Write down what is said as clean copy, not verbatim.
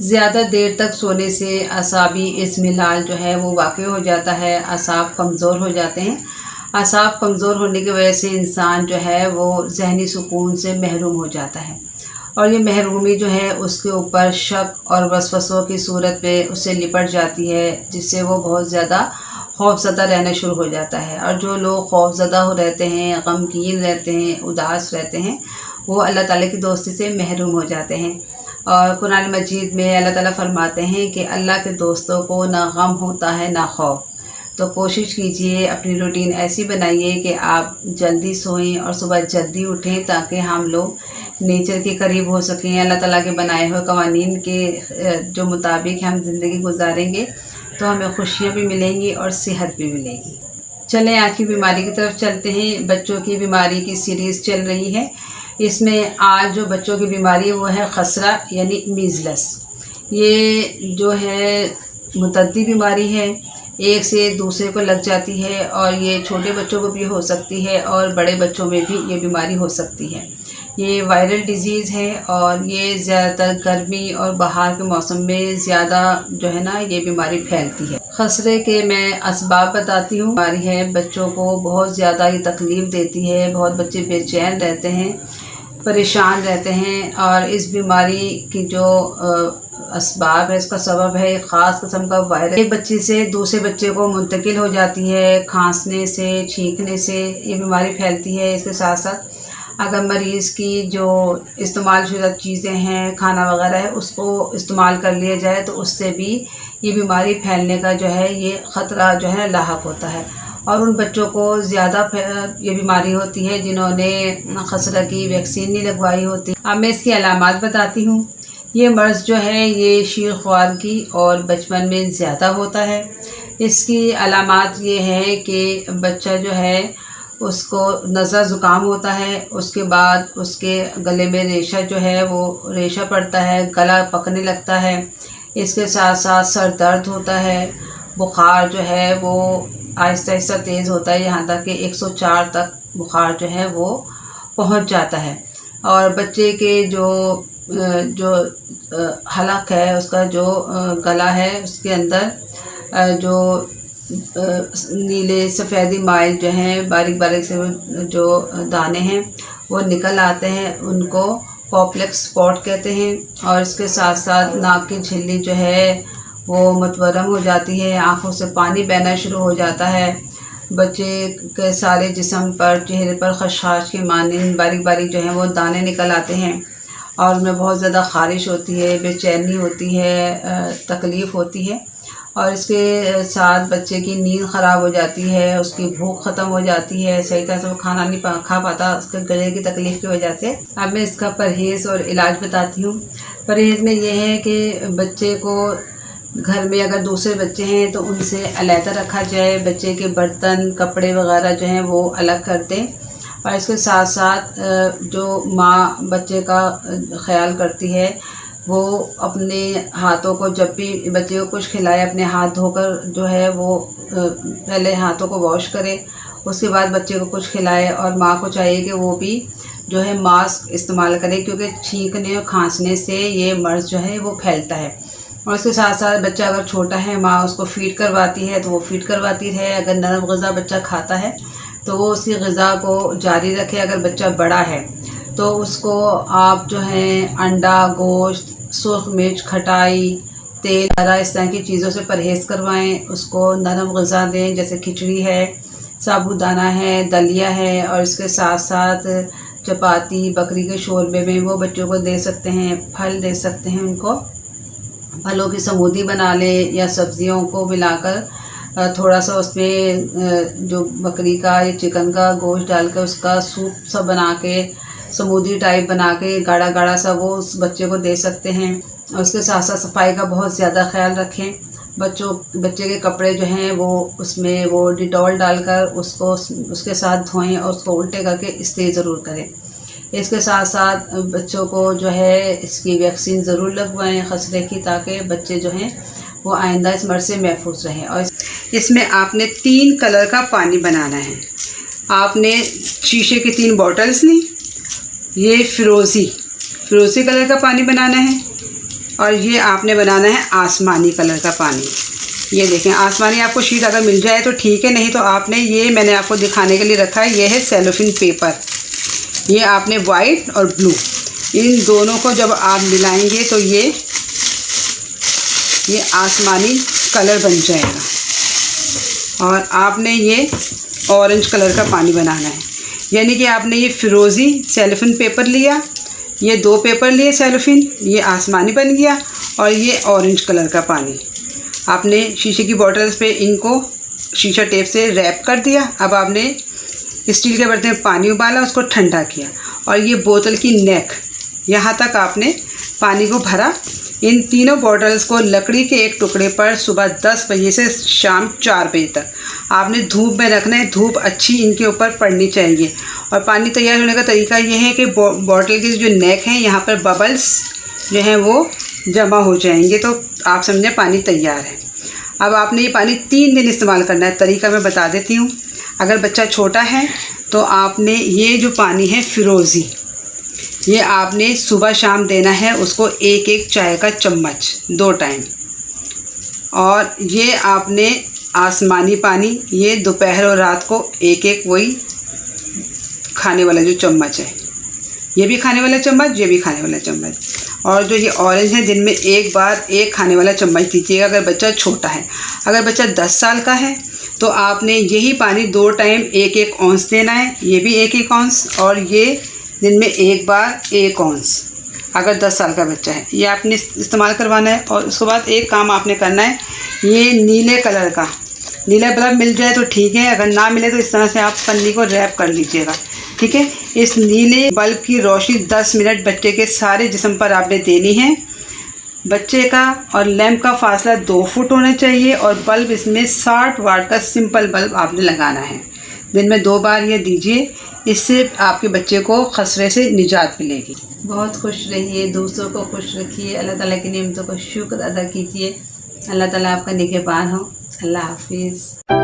زیادہ دیر تک سونے سے اعصابی اضمحلال جو ہے وہ واقع ہو جاتا ہے، اعصاب کمزور ہو جاتے ہیں۔ اعصاب کمزور ہونے کی وجہ سے انسان جو ہے وہ ذہنی سکون سے محروم ہو جاتا ہے، اور یہ محرومی جو ہے اس کے اوپر شک اور وسوسوں کی صورت میں اس سے لپٹ جاتی ہے، جس سے وہ بہت زیادہ خوف زدہ رہنا شروع ہو جاتا ہے۔ اور جو لوگ خوف زدہ رہتے ہیں، غمگین رہتے ہیں، اداس رہتے ہیں، وہ اللہ تعالیٰ کی دوستی سے محروم ہو جاتے ہیں۔ اور قرآن مجید میں اللہ تعالیٰ فرماتے ہیں کہ اللہ کے دوستوں کو نہ غم ہوتا ہے نہ خوف۔ تو کوشش کیجئے، اپنی روٹین ایسی بنائیے کہ آپ جلدی سوئیں اور صبح جلدی اٹھیں، تاکہ ہم لوگ نیچر کے قریب ہو سکیں، اللہ تعالیٰ کے بنائے ہوئے قوانین کے جو مطابق ہم زندگی گزاریں گے تو ہمیں خوشیاں بھی ملیں گی اور صحت بھی ملے گی۔ چلیں آنکھ کی بیماری کی طرف چلتے ہیں۔ بچوں کی بیماری کی سیریز چل رہی ہے، اس میں آج جو بچوں کی بیماری ہے وہ ہے خسرہ یعنی میزلس۔ یہ جو ہے متعدی بیماری ہے، ایک سے دوسرے کو لگ جاتی ہے، اور یہ چھوٹے بچوں کو بھی ہو سکتی ہے اور بڑے بچوں میں بھی یہ بیماری ہو سکتی ہے۔ یہ وائرل ڈیزیز ہے، اور یہ زیادہ تر گرمی اور بہار کے موسم میں زیادہ جو ہے نا یہ بیماری پھیلتی ہے۔ خسرے کے میں اسباب بتاتی ہوں۔ بیماری ہے، بچوں کو بہت زیادہ یہ تکلیف دیتی ہے، بہت بچے بے چین رہتے ہیں، پریشان رہتے ہیں، اور اس بیماری کی جو اسباب ہے، اس کا سبب ہے ایک خاص قسم کا وائرس، ایک بچے سے دوسرے بچے کو منتقل ہو جاتی ہے، کھانسنے سے، چھینکنے سے یہ بیماری پھیلتی ہے۔ اس کے ساتھ ساتھ اگر مریض کی جو استعمال شدہ چیزیں ہیں، کھانا وغیرہ ہے، اس کو استعمال کر لیا جائے تو اس سے بھی یہ بیماری پھیلنے کا جو ہے یہ خطرہ جو ہے لاحق ہوتا ہے۔ اور ان بچوں کو زیادہ یہ بیماری ہوتی ہے جنہوں نے خسرہ کی ویکسین نہیں لگوائی ہوتی۔ اب میں اس کی علامات بتاتی ہوں۔ یہ مرض جو ہے یہ شیر خوار کی اور بچپن میں زیادہ ہوتا ہے۔ اس کی علامات یہ ہے کہ بچہ جو ہے اس کو نزلہ زکام ہوتا ہے، اس کے بعد اس کے گلے میں ریشہ جو ہے وہ ریشہ پڑتا ہے، گلا پکنے لگتا ہے، اس کے ساتھ ساتھ سر درد ہوتا ہے، بخار جو ہے وہ آہستہ آہستہ تیز ہوتا ہے، یہاں تک کہ 104 تک بخار جو ہے وہ پہنچ جاتا ہے۔ اور بچے کے جو حلق ہے، اس کا جو گلا ہے، اس کے اندر جو نیلے سفیدی مائل جو ہیں، باریک باریک سے جو دانے ہیں وہ نکل آتے ہیں، ان کو پوپلیکس اسپاٹ کہتے ہیں۔ اور اس کے ساتھ ساتھ ناک کی جھلی جو ہے وہ متورم ہو جاتی ہے، آنکھوں سے پانی بہنا شروع ہو جاتا ہے، بچے کے سارے جسم پر، چہرے پر خشخاش کے مانند باریک باریک جو ہیں وہ دانے نکل آتے ہیں، اور ان میں بہت زیادہ خارش ہوتی ہے، بے چینی ہوتی ہے، تکلیف ہوتی ہے، اور اس کے ساتھ بچے کی نیند خراب ہو جاتی ہے، اس کی بھوک ختم ہو جاتی ہے، صحیح طرح سے وہ کھانا نہیں کھا پاتا اس کے گلے کی تکلیف کی وجہ سے۔ اب میں اس کا پرہیز اور علاج بتاتی ہوں۔ پرہیز میں یہ ہے کہ بچے کو گھر میں اگر دوسرے بچے ہیں تو ان سے علیحدہ رکھا جائے، بچے کے برتن، کپڑے وغیرہ جو ہیں وہ الگ کر دیں، اور اس کے ساتھ ساتھ جو ماں بچے کا خیال کرتی ہے وہ اپنے ہاتھوں کو، جب بھی بچے کو کچھ کھلائے، اپنے ہاتھ دھو کر جو ہے وہ پہلے ہاتھوں کو واش کرے، اس کے بعد بچے کو کچھ کھلائے۔ اور ماں کو چاہیے کہ وہ بھی جو ہے ماسک استعمال کرے، کیونکہ چھینکنے اور کھانسنے سے یہ مرض جو ہے وہ پھیلتا ہے۔ اور اس کے ساتھ ساتھ بچہ اگر چھوٹا ہے، ماں اس کو فیڈ کرواتی ہے تو وہ فیڈ کرواتی رہے، اگر نرم غذا بچہ کھاتا ہے تو وہ اس کی غذا کو جاری رکھے۔ اگر بچہ بڑا ہے تو اس کو آپ جو ہیں انڈا، گوشت، سرخ مرچ، کھٹائی، تیل وغیرہ اس طرح کی چیزوں سے پرہیز کروائیں، اس کو نرم غذا دیں، جیسے کھچڑی ہے، ثابوت دانہ ہے، دلیا ہے، اور اس کے ساتھ ساتھ چپاتی، بکری کے شوربے میں وہ بچوں کو دے سکتے ہیں، پھل دے سکتے ہیں، ان کو پھلوں کی سمودی بنا لیں، یا سبزیوں کو ملا کر تھوڑا سا اس میں جو بکری کا یا چکن کا گوشت ڈال کے اس کا سوپ سا بنا کے، سمودی ٹائپ بنا کے گاڑھا گاڑھا سا وہ اس بچے کو دے سکتے ہیں۔ اور اس کے ساتھ ساتھ صفائی کا بہت زیادہ خیال رکھیں۔ بچے کے کپڑے جو ہیں وہ اس میں وہ ڈیٹول ڈال کر اس کے ساتھ دھوئیں، اور اس کو الٹے کر کے استری ضرور کریں۔ اس کے ساتھ ساتھ بچوں کو جو ہے اس کی ویکسین ضرور لگوائیں خسرے کی، تاکہ بچے جو ہیں وہ آئندہ اس مرض سے محفوظ رہیں۔ اور اس میں آپ نے 3 کلر کا پانی بنانا ہے۔ آپ نے شیشے کی 3 بوٹلز لیں، یہ فیروزی کلر کا پانی بنانا ہے، اور یہ آپ نے بنانا ہے آسمانی کلر کا پانی. یہ دیکھیں آسمانی آپ کو شیٹ اگر مل جائے تو ٹھیک ہے، نہیں تو آپ نے یہ میں نے آپ کو دکھانے کے لیے رکھا ہے، یہ ہے سیلوفین پیپر. یہ آپ نے وائٹ اور بلو ان دونوں کو جب آپ ملائیں گے تو یہ آسمانی کلر بن جائے گا. اور آپ نے یہ اورنج کلر کا پانی بنانا ہے، یعنی کہ آپ نے یہ فیروزی سیلوفین پیپر لیا، یہ 2 پیپر لیے سیلوفین، یہ آسمانی بن گیا، اور یہ اورنج کلر کا پانی. آپ نے شیشے کی بوٹلز پہ ان کو شیشہ ٹیپ سے ریپ کر دیا. اب آپ نے اسٹیل کے برتن میں پانی ابالا، اس کو ٹھنڈا کیا، اور یہ بوتل کی نیک یہاں تک آپ نے پانی کو بھرا. ان تینوں بوٹلز کو لکڑی کے ایک ٹکڑے پر صبح 10 بجے سے شام 4 بجے تک آپ نے دھوپ میں رکھنا ہے. دھوپ اچھی ان کے اوپر پڑنی چاہیے. اور پانی تیار ہونے کا طریقہ یہ ہے کہ بوٹل کی جو نیک ہیں یہاں پر ببلز جو ہیں وہ جمع ہو جائیں گے، تو آپ سمجھیں پانی تیار ہے. اب آپ نے یہ پانی 3 دن استعمال کرنا ہے. طریقہ میں بتا دیتی ہوں. اگر بچہ چھوٹا ہے تو آپ نے یہ جو پانی ہے فیروزی، یہ آپ نے صبح شام دینا ہے اس کو 1 چائے کا چمچ 2 ٹائم. اور یہ آپ نے آسمانی پانی یہ دوپہر اور رات کو 1 وہی کھانے والا جو چمچ ہے، یہ بھی کھانے والا چمچ، یہ بھی کھانے والا چمچ. اور جو یہ اورنج ہے دن میں 1 بار 1 کھانے والا چمچ دیجیے گا اگر بچہ چھوٹا ہے. اگر بچہ 10 سال کا ہے تو آپ نے یہی پانی 2 ٹائم 1 اونس دینا ہے، یہ بھی 1 اونس، اور یہ دن میں 1 بار 1 اونس اگر 10 سال کا بچہ ہے. یہ آپ نے استعمال کروانا ہے. اور اس کے بعد ایک کام آپ نے کرنا ہے، یہ نیلے کلر کا نیلا بلب مل جائے تو ٹھیک ہے، اگر نہ ملے تو اس طرح سے آپ پنی کو ریپ کر لیجیے گا. ٹھیک ہے. اس نیلے بلب کی روشنی 10 منٹ بچے کے سارے جسم پر آپ نے دینی ہے. بچے کا اور لیمپ کا فاصلہ 2 فٹ ہونا چاہیے، اور بلب اس میں 60 واٹ کا سمپل بلب آپ نے لگانا ہے. دن میں 2 بار یہ دیجیے، اس سے آپ کے بچے کو خسرے سے نجات ملے گی. بہت خوش رہیے، دوسروں کو خوش رکھیے، اللہ تعالیٰ کی نعمتوں کا شکر ادا کیجیے. اللہ تعالیٰ آپ کا نگہبان ہو. اللہ حافظ.